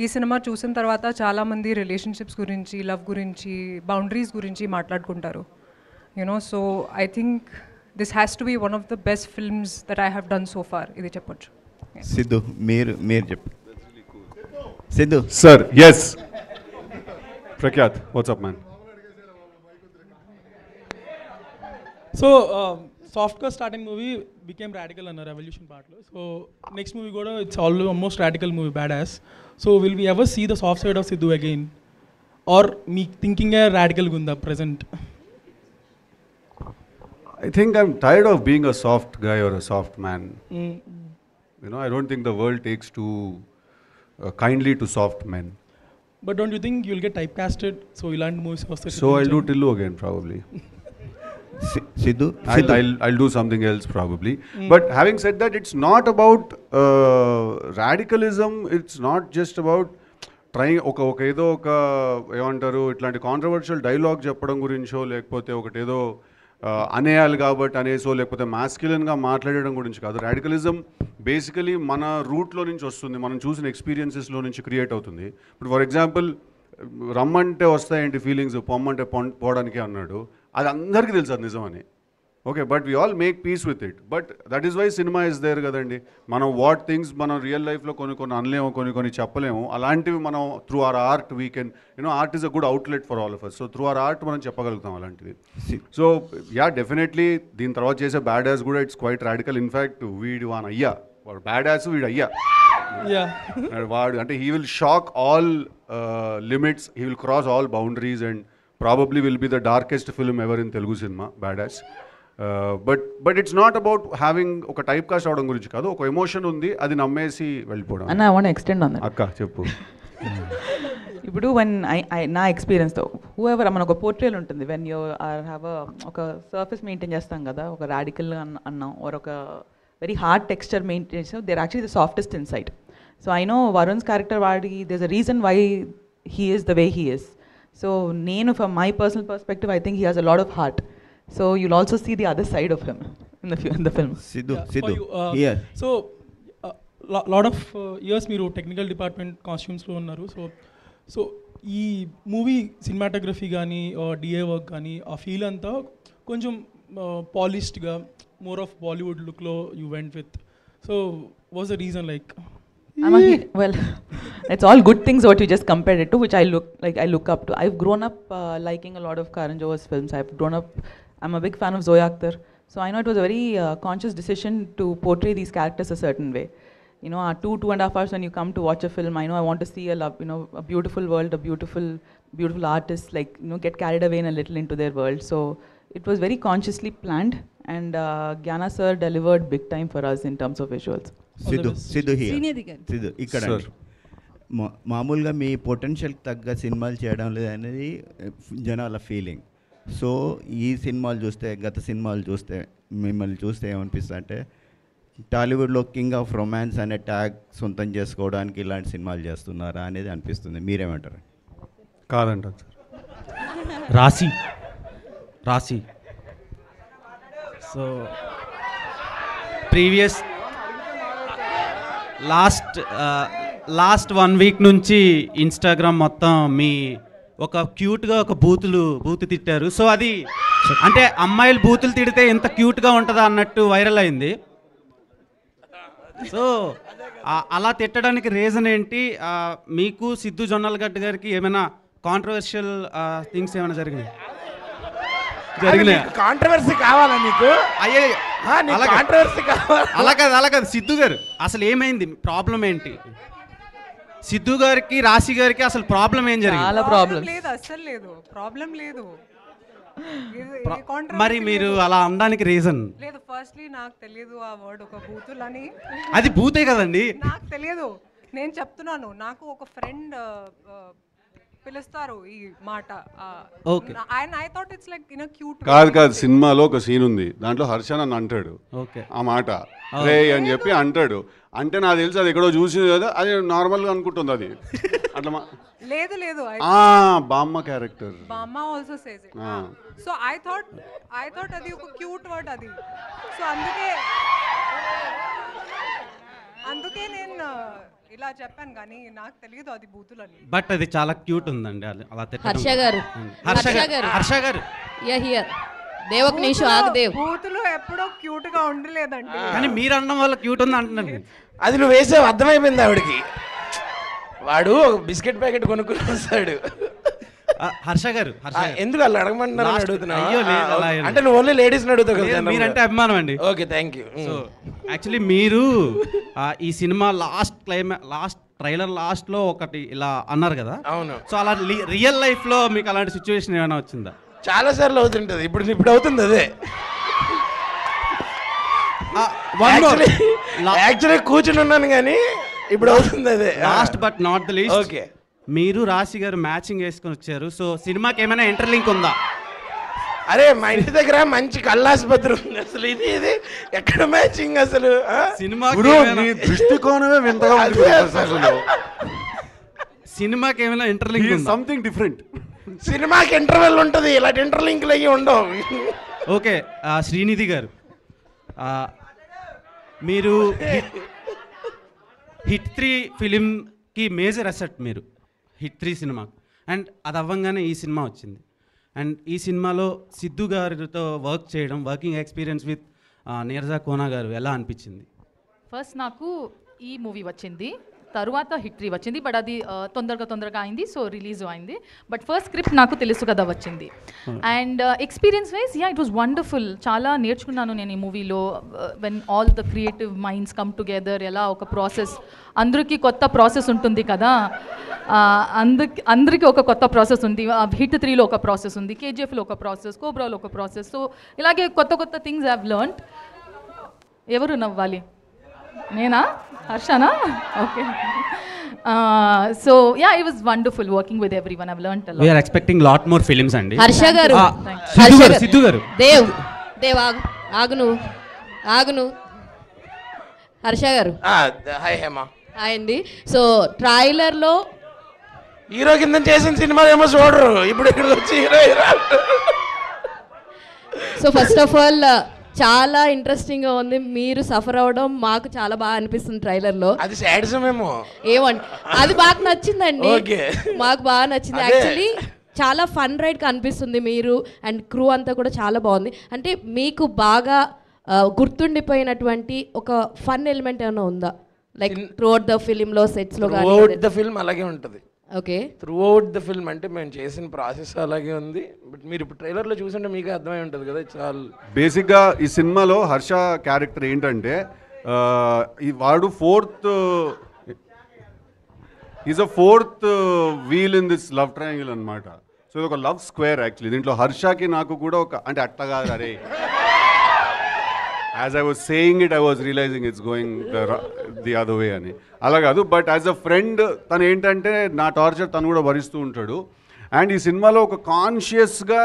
ఈ సినిమా చూసిన తర్వాత చాలామంది రిలేషన్షిప్స్ గురించి, లవ్ గురించి, బౌండరీస్ గురించి మాట్లాడుకుంటారు. So I think this has to be one of the best films that I have done so far. ఇది చెప్పొచ్చు. సిద్ధు మీరు చెప్పు. Siddhu sir. Yes Prakhyath, what's up man. So సాఫ్ట్గా స్టార్టింగ్ మూవీ బికేమ్ రాడికల్ అన్న రెవల్యూషన్ పార్ట్లో. సో నెక్స్ట్ మూవీ కూడా it's almost radical movie, bad ass. So will we ever see the soft side of Siddhu again, or మీ థింకింగే రాడికల్గా ఉందా present? I think I'm tired of being a soft guy or a soft man. I don't think the world takes too kindly to soft men. But don't you think you'll get typecasted? So ilant movies vaste. So I'll do Tillu again probably. Sidhu? I'll do something else probably. But having said that, it's not about radicalism. It's not just about trying ఏదో ఒక ఏమంటారు ఇట్లాంటి controversial dialogue చెప్పడం గురించో, లేకపోతే ఒకటేదో అనేయాలి కాబట్టి అనేసో, లేకపోతే మాస్క్యులన్గా మాట్లాడడం గురించి కాదు. రాడికలిజం బేసికలీ మన రూట్లో నుంచి వస్తుంది, మనం చూసిన ఎక్స్పీరియన్సెస్లో నుంచి క్రియేట్ అవుతుంది. ఇప్పుడు ఫర్ ఎగ్జాంపుల్ రమ్మంటే వస్తాయేంటి ఫీలింగ్స్, పొమ్మంటే పోవడానికి అన్నాడు. అది అందరికీ తెలుసు అది నిజమని. Okay, but we all make peace with it. But that is why cinema is there కదండి. మనం వాట్ థింగ్స్ మనం రియల్ లైఫ్లో కొన్ని అనలేము, కొన్ని చెప్పలేము. అలాంటివి మనం through our art we can art is a good outlet for all of us. So through our art మనం చెప్పగలుగుతాం అలాంటివి. సో యా, డెఫినెట్లీ దీని తర్వాత చేసే బ్యాడ్ యాస్ కూడా ఇట్స్ క్వైట్ రాడికల్. ఇన్ఫ్యాక్ట్ వీడు వాన్ అయ్యా, వాడు బ్యాడ్ యాస్, వీడు అయ్యా వాడు. అంటే he will shock all limits, he will cross all boundaries and probably will be the darkest film ever in Telugu cinema, bad as. But it's not about having ఒక typecast అవడం గురించి కాదు. ఒక emotion ఉంది, అది నమ్మేసి వెళ్ళిపోవడం. అన్న I want extend on that. అక్క చెప్పు. ఇప్పుడు వెన్ నా ఎక్స్పీరియన్స్తో హూఎవర్ మన ఒక పోర్ట్రేల్ ఉంటుంది, వెన్ యూ హ్యావ్ ఒక సర్ఫేస్ మెయింటైన్ చేస్తాం కదా, ఒక రాడికల్ అన్నాం, or ఒక వెరీ హార్డ్ టెక్స్చర్ మెయింటైన్ చేస్తాం, there actually the softest inside. So I know Varun's character వాడి there is a reason why he is the way he is. So నేను from my personal perspective I think he has a lot of heart. So you'll also see the other side of him in the film. Sidhu, here. So lot of years మీరు technical department కాస్ట్యూమ్స్లో ఉన్నారు. So ఈ movie cinematography కానీ DA work కానీ ఆ feel అంతా కొంచెం పాలిష్డ్గా, more of Bollywood లుక్లో you went with. So was the reason like? Well, it's all good things what you just compared it to, which I look up to. I've grown up liking a lot of Karan Johar's films. I'm a big fan of Zoya Akhtar. So I know it was a very conscious decision to portray these characters a certain way. Our 2.5 hours when you come to watch a film, I know I want to see a beautiful world, a beautiful artist, get carried away a little into their world. So it was very consciously planned, and Gyana sir delivered big time for us in terms of visuals. Siddhu Srinidhi గారు. సిద్ధు ఇక్కడ మామూలుగా మీ పొటెన్షియల్కి తగ్గ సినిమాలు చేయడం లేదనేది జనాల feeling. So ఈ సినిమాలు చూస్తే, గత సినిమాలు చూస్తే, మిమ్మల్ని చూస్తే ఏమనిపిస్తుంది అంటే టాలీవుడ్లో కింగ్ ఆఫ్ రొమాన్స్ అనే ట్యాగ్ సొంతం చేసుకోవడానికి ఇలాంటి సినిమాలు చేస్తున్నారా అనేది అనిపిస్తుంది. మీరేమంటారు? కాదంటారు సార్. రాశి సో ప్రీవియస్ లాస్ట్ 1 వీక్ నుంచి ఇన్స్టాగ్రామ్ మొత్తం మీ ఒక క్యూట్గా ఒక బూతు తిట్టారు. సో అది అంటే అమ్మాయిలు బూతులు తిడితే ఎంత క్యూట్గా ఉంటుందా అన్నట్టు వైరల్ అయింది. సో అలా తిట్టడానికి రీజన్ ఏంటి? మీకు సిద్ధు జొన్నలగడ్డ గారికి ఏమైనా కాంట్రవర్షియల్ థింగ్స్ ఏమైనా జరిగినాయి? కాంట్రవర్సీ కావాలా నీకు? అలా కాదు సిద్ధు గారు, అసలు ఏమైంది? ప్రాబ్లం ఏంటి? సిద్ధు గారికి రాశి గారికి అసలు ప్రాబ్లం ఏం జరిగింది? చాలా ప్రాబ్లం లేదు, అసలు లేదు ప్రాబ్లం లేదు. మరి మీరు అలా అనడానికి రీజన్ లేదు. ఫస్ట్లీ నాకు తెలియదు ఆ వర్డ్ ఒక బూతులని. అది బూతే కదండి. నాకు తెలియదు, నేను చెప్తున్నాను. నాకు ఒక ఫ్రెండ్ పిలుస్తారు ఈ మాట. I thought it's like in a cute. కాదు సినిమాలో ఒక సీన్ ఉంది, దాంట్లో హర్ష నన్ను అంటాడు ఆ మాట రే అని చెప్పి అంటాడు. అంటే నాకు తెలుసు అది ఎక్కడో చూసింది కదా, అది నార్మల్గా అనుకుంటుంది అది అట్లా. లేదు బామ్మ క్యారెక్టర్, బామ్మ also says it. So I thought అది ఒక క్యూట్ వర్డ్ అది. సో అందుకే నేను ఇలా చెప్పాను, కానీ నాకు తెలియదు అది బూతులని. బట్ అది చాలా క్యూట్ ఉందండి అలా. హర్ష గారు దేవక్ నీషు ఆగదేవ్ బూతులు ఎప్పుడో క్యూట్ గా ఉండలేదండి. కానీ మీరు అనడం వల్ల క్యూట్ ఉంది అంటున్నాను. అది నువ్వు వేసావు, అర్థమైపోయింది ఆవిడకి. వాడు బిస్కెట్ ప్యాకెట్ కొనుక్కుని వస్తాడు. హర్ష గారు ఎందుకు అలా అడగమంటున్నారు అడుగుతున్నా? అయ్యో లేదు, అంటే నువ్వు ఓన్లీ లేడీస్ అడుగుతావు కదా. మీరంటే అభిమానం అండి. Okay, thank you. So actually మీరు ఈ సినిమా లాస్ట్ ట్రైలర్ లాస్ట్లో ఒకటి ఇలా అన్నారు కదా. అవును. సో అలా రియల్ లైఫ్లో మీకు అలాంటి సిచ్యువేషన్ ఏమైనా వచ్చిందా? చాలా సార్లు అవుతుంటుంది. ఇప్పుడు అవుతుంది అదే. యాక్చువల్లీ కూర్చుని ఉన్నాను కానీ ఇప్పుడు అవుతుంది అదే. Last but not the least, okay, మీరు రాశి గారు మ్యాచింగ్ వేసుకొని వచ్చారు. సో సినిమాకి ఏమైనా ఇంటర్లింక్ ఉందా? అరే మా ఇంటి దగ్గర మంచి కళ్ళాసుపత్రి ఉంది. అసలు ఇది ఎక్కడ మ్యాచింగ్ అసలు? సినిమా దృష్టికోణమే వింతగా ఉంది. సినిమాకి ఏమైనా ఇంటర్లింక్ సంథింగ్ డిఫరెంట్. సినిమాకి ఇంటర్వెల్ ఉంటుంది, ఇలాంటి ఇంటర్లింక్లు అయ్యి ఉండవు. ఓకే, శ్రీనిధి గారు, మీరు హిట్ 3 ఫిలింకి మేజర్ అసెట్. మీరు హిట్ 3 సినిమా, అండ్ అది అవ్వంగానే ఈ సినిమా వచ్చింది. అండ్ ఈ సినిమాలో సిద్ధు గారితో working experience with Neeraja Kona గారు ఎలా అనిపించింది? ఫస్ట్ నాకు ఈ మూవీ వచ్చింది, తర్వాత హిట్ 3 వచ్చింది. బట్ అది తొందరగా అయింది, సో రిలీజ్ అయింది. బట్ ఫస్ట్ స్క్రిప్ట్ నాకు తెలుసు కదా వచ్చింది. And experience wise it was wonderful. చాలా నేర్చుకున్నాను నేను ఈ మూవీలో. When all the creative minds come together, ఎలా ఒక ప్రాసెస్, అందరికీ కొత్త ప్రాసెస్ ఉంటుంది కదా. అందరికీ ఒక కొత్త ప్రాసెస్ ఉంది. హిట్ 3లో ఒక ప్రాసెస్ ఉంది, కేజీఎఫ్లో ఒక ప్రాసెస్, కోబ్రాలో ఒక ప్రాసెస్. సో ఇలాగే కొత్త థింగ్స్ ఐ హావ్ లెర్న్డ్. ఎవరు నవ్వాలి? నేనా? హర్షనా? Okay. So it was wonderful working with everyone. I have learned a lot. We are expecting lot more films అండి. హర్ష గారు, సిద్ధు గారు, దేవ్ ఆగును. హర్ష గారు హాయ్ హేమా. హాయ్ అండి. సో ట్రైలర్లో హీరో కింద చేసిన సినిమా ఏమో చూడరు, ఇప్పుడు ఇక్కడ వచ్చి hero. So first of all చాలా ఇంట్రెస్టింగ్గా ఉంది. మీరు సఫర్ అవ్వడం మాకు చాలా బాగా అనిపిస్తుంది ట్రైలర్లో. అది సాడిజం ఏమో ఏమండి, అది బాగా నచ్చిందండి. మాకు బాగా నచ్చింది. యాక్చువల్లీ చాలా ఫన్ రైడ్ కనిపిస్తుంది. మీరు అండ్ క్రూ అంతా కూడా చాలా బాగుంది. అంటే మీకు బాగా గుర్తుండిపోయినటువంటి ఒక ఫన్ ఎలిమెంట్ ఏమైనా ఉందా? లైక్ త్రూ అవుట్ ద ఫిలింలో, సెట్స్లో కానీ? త్రూ అవుట్ ద ఫిల్మ్ అలాగే ఉంటుంది. Okay, through out the film అంటే మేము చేసిన ప్రాసెస్ అలాగే ఉంది. బట్ మీరు ఇప్పుడు ట్రైలర్లో చూసుంటే మీకే అర్థమై ఉంటుంది కదా. చాలా బేసిక్గా ఈ సినిమాలో హర్ష క్యారెక్టర్ ఏంటంటే వాడు is a fourth wheel in this love triangle అనమాట. సో ఇది ఒక లవ్ స్క్వేర్ యాక్చువల్లీ. దీంట్లో హర్షకి నాకు కూడా ఒక అంటే అట్టగా అరే as I was saying it I was realizing it's going the other way అని. అలా కాదు, బట్ యాజ్ అ ఫ్రెండ్ తను ఏంటంటే నా టార్చర్ తను కూడా భరిస్తూ ఉంటాడు. అండ్ ఈ సినిమాలో ఒక కాన్షియస్గా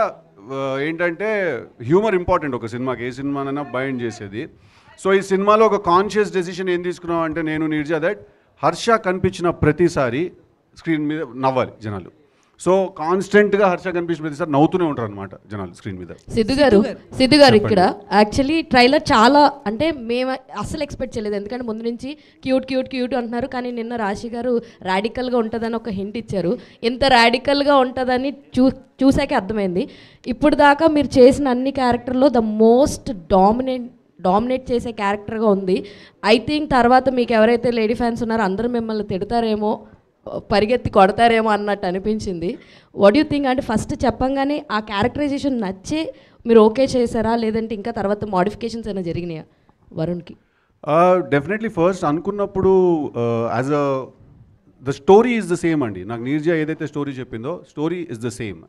ఏంటంటే హ్యూమర్ ఇంపార్టెంట్ ఒక సినిమాకి, ఏ సినిమానైనా బైండ్ చేసేది. సో ఈ సినిమాలో ఒక కాన్షియస్ డెసిషన్ ఏం తీసుకున్నాం అంటే నేను నీర్జా దట్ హర్ష కనిపించిన ప్రతిసారి స్క్రీన్ మీద నవ్వాలి జనాలు. సో కాన్స్టెంట్గా హర్ష కనిపించిన ప్రతిసారి నవ్వుతూనే ఉంటారు అనమాట జనాలు స్క్రీన్ మీద. సిద్ధు గారు ఇక్కడ యాక్చువల్లీ ట్రైలర్ చాలా అంటే మేము అస్సలు ఎక్స్పెక్ట్ చేయలేదు, ఎందుకంటే ముందు నుంచి క్యూట్ అంటున్నారు, కానీ నిన్న రాశి గారు రాడికల్గా ఉంటుందని ఒక హింట్ ఇచ్చారు. ఎంత రాడికల్గా ఉంటుందని చూసాకే అర్థమైంది. ఇప్పుడు దాకా మీరు చేసిన అన్ని క్యారెక్టర్లో ద మోస్ట్ డామినేట్ చేసే క్యారెక్టర్గా ఉంది. ఐ థింక్ తర్వాత మీకు ఎవరైతే లేడీ ఫ్యాన్స్ ఉన్నారో అందరూ మిమ్మల్ని తిడతారేమో, పరిగెత్తి కొడతారేమో అన్నట్టు అనిపించింది. What you think? అంటే ఫస్ట్ చెప్పంగానే ఆ క్యారెక్టరైజేషన్ నచ్చే మీరు ఓకే చేశారా, లేదంటే ఇంకా తర్వాత మోడిఫికేషన్స్ అయినా జరిగినాయా వరుణ్కి? డెఫినెట్లీ ఫస్ట్ అనుకున్నప్పుడు as a the story is the same అండి. నాకు నీర్జా ఏదైతే స్టోరీ చెప్పిందో స్టోరీ ఇస్ ద సేమ్.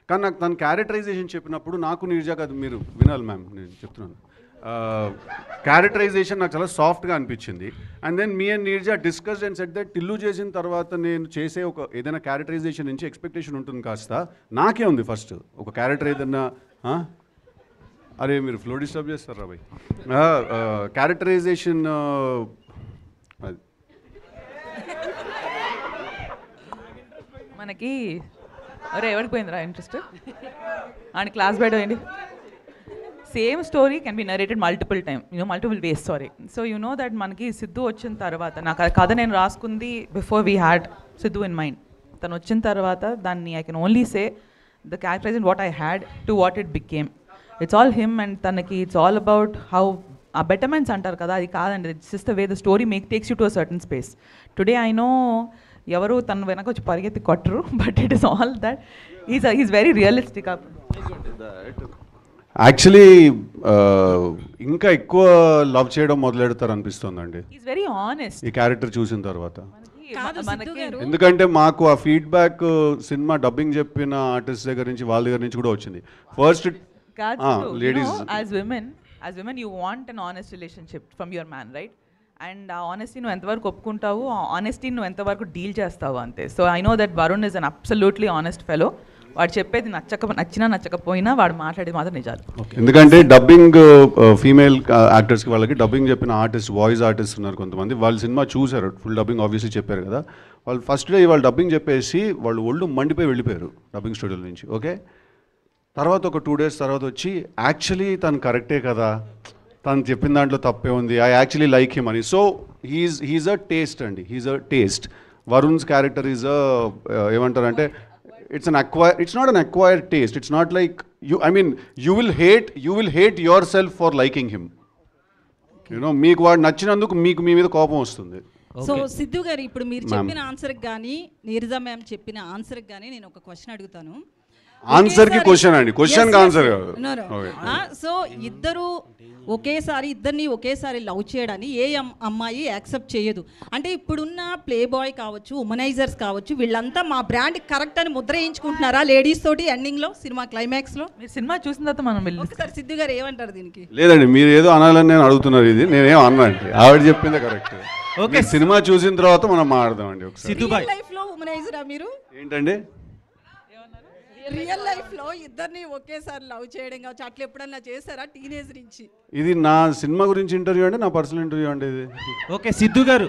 కానీ నాకు తన క్యారెక్టరైజేషన్ చెప్పినప్పుడు నాకు నీర్జా కాదు, మీరు వినాలి మ్యామ్, నేను చెప్తున్నాను. క్యారెక్టరైజేషన్ నాకు చాలా సాఫ్ట్గా అనిపించింది. And then me and Neerja discussed and set that Tillu చేసిన తర్వాత నేను చేసే ఒక ఏదైనా క్యారెక్టరైజేషన్ నుంచి ఎక్స్పెక్టేషన్ ఉంటుంది కాస్త. నాకే ఉంది ఫస్ట్ ఒక క్యారెక్టర్ ఏదన్నా, అరే మీరు ఫ్లో డిస్టర్బ్ చేస్తారా బాయ్, క్యారెక్టరైజేషన్ మనకి అరే ఎవరికి పోయిందిరా ఇంట్రెస్ట్ అండ్ క్లాస్ బయట పోయింది. Same story can be narrated multiple ways. So you know that మనకి సిద్ధు వచ్చిన తర్వాత, నాకు కథ నేను రాసుకుంది before we had Siddhu in mind. తను వచ్చిన తర్వాత దాన్ని I can only say the characterization what I had to what it became. It's all him and తనకి ఇట్స్ ఆల్ అబౌట్ హౌ ఆ బెటర్మెంట్స్ అంటారు కదా, అది కాదండి. It's just the way the story takes you to a certain space. Today I know ఎవరు తను వెనక వచ్చి పరిగెత్తి కొట్టరు, but it is all that is very realistic. Actually ఇంకా ఎక్కువ లవ్ చేయడం మొదలెడతారు అనిపిస్తుందండి వెరీ ఆనెస్ట్ ఈ క్యారెక్టర్ చూసిన తర్వాత. ఎందుకంటే మాకు ఆ ఫీడ్బ్యాక్ సినిమా డబ్బింగ్ చెప్పిన ఆర్టిస్ట్ దగ్గర నుంచి, వాళ్ళ దగ్గర నుంచి కూడా వచ్చింది. First ladies as women you want an honest relationship from your man, right? And ఆ ఆనెస్టీ నువ్వు ఎంతవరకు ఒప్పుకుంటావు, ఆ ఆనెస్టీ నువ్వు ఎంతవరకు డీల్ చేస్తావు అంతే. So I know that Varun is an absolutely honest fellow. వాడు చెప్పేది నచ్చినా నచ్చకపోయినా వాడు మాట్లాడేది మాత్రం నిజాలు. ఎందుకంటే డబ్బింగ్ ఫీమేల్ యాక్టర్స్కి వాళ్ళకి డబ్బింగ్ చెప్పిన ఆర్టిస్ట్, వాయిస్ ఆర్టిస్ట్ ఉన్నారు కొంతమంది, వాళ్ళు సినిమా చూశారు, ఫుల్ డబ్బింగ్ ఆబ్వియస్లీ చెప్పారు కదా. వాళ్ళు ఫస్ట్ డే వాళ్ళు డబ్బింగ్ చెప్పేసి వాళ్ళు ఒళ్ళు మండిపోయి వెళ్ళిపోయారు డబ్బింగ్ స్టూడియో నుంచి. ఓకే, తర్వాత ఒక 2 days తర్వాత వచ్చి యాక్చువల్లీ తను కరెక్టే కదా, తను చెప్పిన దాంట్లో తప్పే ఉంది, ఐ యాక్చువల్లీ లైక్ హిమ్ అని. సో హీఈస్ అ టేస్ట్ అండి, he's a taste. Varun's character is ఏమంటారంటే it's not an acquired taste. It's not like you will hate yourself for liking him. You know, మీకు వాడు నచ్చినందుకు మీకు మీ మీద కోపం వస్తుంది. సో సిద్ధు గారు ఇప్పుడు మీరు చెప్పిన ఆన్సర్కి కానీ నీరజా మ్యామ్ చెప్పిన ఆన్సర్కి కానీ నేను ఒక క్వశ్చన్ అడుగుతాను. ఆన్సర్కి క్వశ్చన్ అండి, క్వశ్చన్కి ఆన్సర్ కాదు. సో ఇద్దరిని ఒకేసారి లవ్ చేయడాన్ని ఏ అమ్మాయి యాక్సెప్ట్ చేయదు. అంటే ఇప్పుడున్న ప్లే బాయ్ కావచ్చు, ఉమనైజర్స్ కావచ్చు, వీళ్ళంతా మా బ్రాండ్ కరెక్ట్ అని ముద్ర వేయించుకుంటున్నారా లేడీస్ తోటి ఎండింగ్లో సినిమా క్లైమాక్స్లో? మీరు సినిమా చూసిన తర్వాత మనం ఒకసారి సిద్ధు గారు ఏమంటారు దీనికి? లేదండి, మీరు ఏదో అనాలని నేను అడుగుతున్నారు, ఇది నేనేం అన్నా అండి, ఆవిడ చెప్పిందే కరెక్ట్. ఓకే, సినిమా చూసిన తర్వాత మనం మాట్లాడదామండి. ఒకసారి లైఫ్ లో ఉమనైజరా మీరు ఏంటండి? రియల్ లైఫ్ లో ఇద్దరిని ఒకేసారి లవ్ చేయడం కావచ్చు, అట్లా ఎప్పుడన్నా చేశారా టీనేజ్ నుంచి? ఇది నా సినిమా గురించి ఇంటర్వ్యూ అండి, నా పర్సనల్ ఇంటర్వ్యూ అండి ఇది. ఓకే, సిద్ధు గారు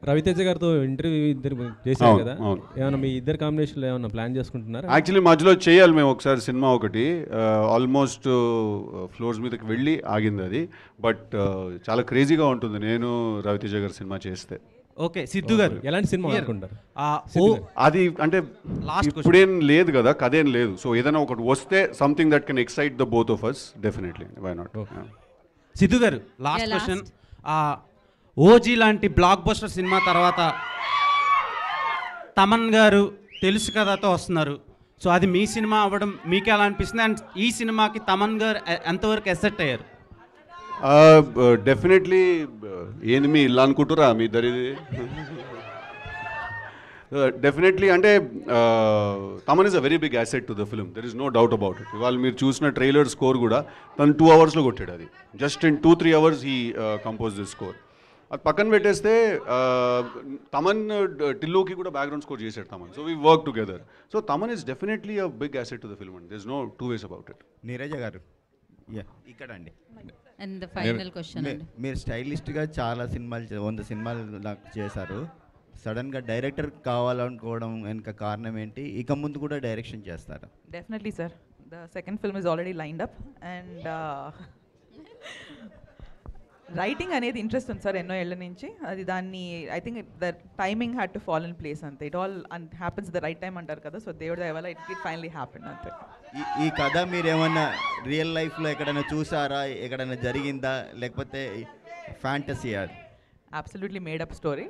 రవితేజ గారితో ఇంటర్వ్యూ ఇద్దరు చేశారు కదా, ఏమన్నా మీ ఇద్దరు కాంబినేషన్లో ఏమన్నా ప్లాన్ చేసుకుంటున్నారా? యాక్చువల్లీ మధ్యలో చేయాలి మేము ఒకసారి సినిమా ఒకటి, ఆల్మోస్ట్ ఫ్లోర్స్ మీదకి వెళ్ళి ఆగింది అది. బట్ చాలా క్రేజీగా ఉంటుంది నేను రవితేజ గారి సినిమా చేస్తే. ఓకే, సిద్ధు గారు ఎలాంటి సినిమా అనుకుంటారు? అది అంటే ఇప్పుడేం లేదు కదా, కథేం లేదు. సో ఏదైనా ఒకటి వస్తే something that can excite the both of us, definitely, why not. Siddhu గారు లాస్ట్ క్వశ్చన్, ఓజీ లాంటి బ్లాక్ బస్టర్ సినిమా తర్వాత తమన్ గారు తెలుసు కథతో వస్తున్నారు. సో అది మీ సినిమా అవ్వడం మీకు ఎలా అనిపిస్తుంది? అండ్ ఈ సినిమాకి తమన్ గారు ఎంతవరకు ఎసెట్ అయ్యారు? డెఫినెట్లీ. ఏంది మీ ఇల్లు అనుకుంటురా మీ ఇద్దరిది? డెఫినెట్లీ అంటే Thaman is a very big asset to the film, there is no doubt about it. ఇవాళ మీరు చూసిన ట్రైలర్ స్కోర్ కూడా తను 2 అవర్స్లో కొట్టాడు. అది just in 2-3 hours he compose this score. అది పక్కన పెట్టేస్తే తమన్ టిల్లుకి కూడా బ్యాక్గ్రౌండ్ స్కోర్ చేశాడు Thaman. So we work together. So Thaman is definitely a big asset to the film and there is no 2 ways about it. Neerja garu ఇక్కడ అండి. అండ్ ఫైనల్ క్వశ్చన్ అండి. మీరు స్టైలిస్ట్గా చాలా సినిమాలు 100 సినిమాలు నాకు చేశారు. సడన్గా డైరెక్టర్ కావాలనుకోవడం వెనుక కారణం ఏంటి? ఇక ముందు కూడా డైరెక్షన్ చేస్తారా? Definitely sir. The second film is already lined up and writing అనేది ఇంట్రెస్ట్ ఉంది సార్ ఎన్నో ఏళ్ళ నుంచి. అది దాన్ని I think the timing had to fall in place అంతే. It all happens the right time అంటారు కదా. సో దేవుడి దయ వల్ల ఇట్ ఫైనలీ హ్యాపెన్ అంతే. ఈ కథ మీరు ఏమన్నా రియల్ లైఫ్లో ఎక్కడైనా చూసారా, ఎక్కడైనా జరిగిందా, లేకపోతే ఫ్యాంటసీ? అది absolutely made up story.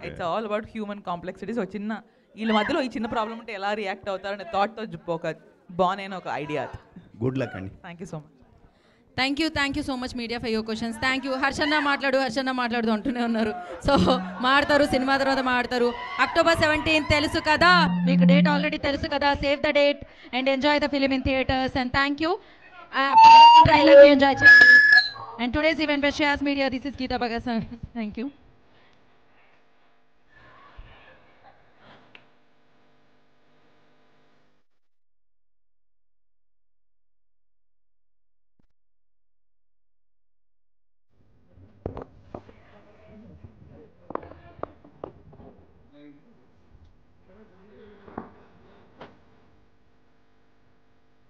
It's all about human complexities. ఒక చిన్న వీళ్ళ మధ్యలో ఈ చిన్న ప్రాబ్లం ఉంటే ఎలా రియాక్ట్ అవుతారనే థాట్తో ఒక బాగునైన ఒక ఐడియా అది. గుడ్ లక్ అండి. Thank you so much. Thank you so much media for your questions. Thank you. హర్షన్న మాట్లాడు అంటూనే ఉన్నారు. సో మాడతారు, సినిమా తర్వాత మాడతారు. October 17 తెలుసు కదా మీకు, డేట్ ఆల్రెడీ తెలుసు కదా. Save the date and enjoy the film in theatres. And thank you. Trailer enjoy చేయండి. And today's event by Shaz Media, this is Geeta Bhagat. Thank you.